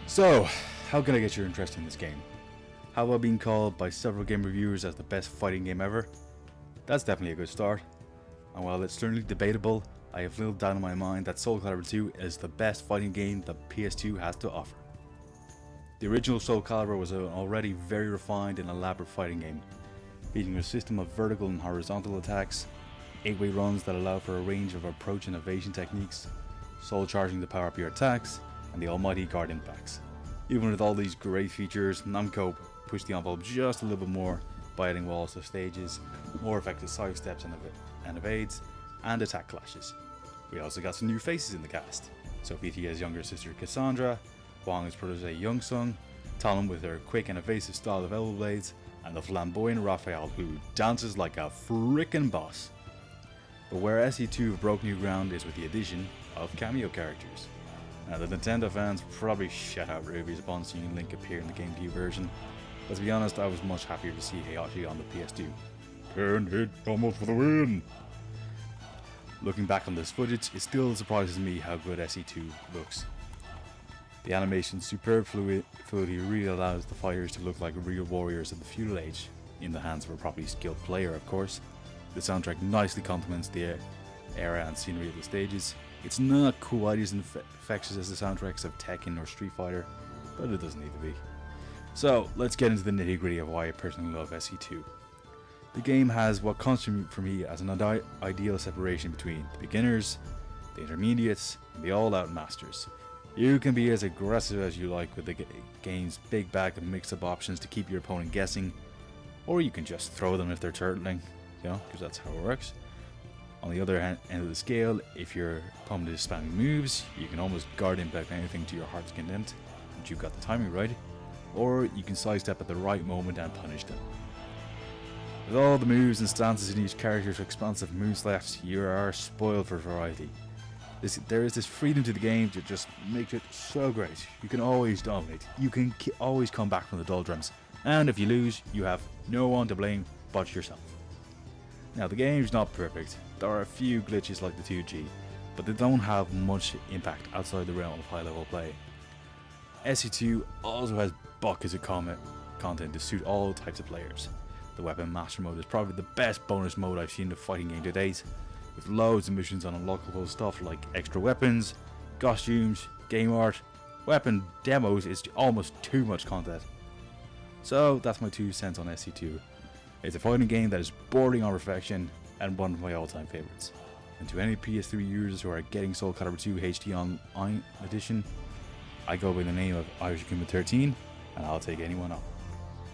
So, how can I get your interest in this game? How about being called by several game reviewers as the best fighting game ever? That's definitely a good start. And while it's certainly debatable, I have little doubt in my mind that Soul Calibur 2 is the best fighting game the PS2 has to offer. The original Soul Calibur was an already very refined and elaborate fighting game, featuring a system of vertical and horizontal attacks, 8-way runs that allow for a range of approach and evasion techniques, soul charging to power up your attacks, and the almighty guard impacts. Even with all these great features, Namco pushed the envelope just a little bit more by adding walls to stages, more effective side steps and evades, and attack clashes. We also got some new faces in the cast. Sophie Tia's younger sister Cassandra, Wong's protege Youngsung, Talon with her quick and evasive style of elbow blades, and the flamboyant Raphael who dances like a frickin' boss. But where SE2 broke new ground is with the addition of cameo characters. Now the Nintendo fans probably shut out reviews upon seeing Link appear in the GameCube version, but to be honest I was much happier to see Heihachi on the PS2. 10 hit almost for the win! Looking back on this footage, it still surprises me how good SE2 looks. The animation's superb fluidity really allows the fighters to look like real warriors of the feudal age, in the hands of a properly skilled player of course. The soundtrack nicely complements the era and scenery of the stages. It's not quite as infectious as the soundtracks of Tekken or Street Fighter, but it doesn't need to be. So let's get into the nitty gritty of why I personally love SE2. The game has what constitutes for me as an ideal separation between the beginners, the intermediates, and the all-out masters. You can be as aggressive as you like with the game's big bag of mix-up options to keep your opponent guessing, or you can just throw them if they're turtling, because that's how it works. On the other end of the scale, if your opponent is spamming moves, you can almost guard impact anything to your heart's content, but you've got the timing right, or you can sidestep at the right moment and punish them. With all the moves and stances in each character's expansive moveset, you are spoiled for variety. There is this freedom to the game that just makes it so great. You can always dominate, you can always come back from the doldrums, and if you lose, you have no one to blame but yourself. Now the game's not perfect, there are a few glitches like the 2G, but they don't have much impact outside the realm of high level play. SE2 also has buckets of content to suit all types of players. The Weapon Master mode is probably the best bonus mode I've seen in a fighting game to date, with loads of missions on unlockable stuff like extra weapons, costumes, game art, weapon demos. Is almost too much content. So that's my 2 cents on SE2. It's a fighting game that is bordering on perfection and one of my all-time favourites. And to any PS3 users who are getting Soul Calibur 2 HD Online Edition, I go by the name of Irish Akuma 13, and I'll take anyone on.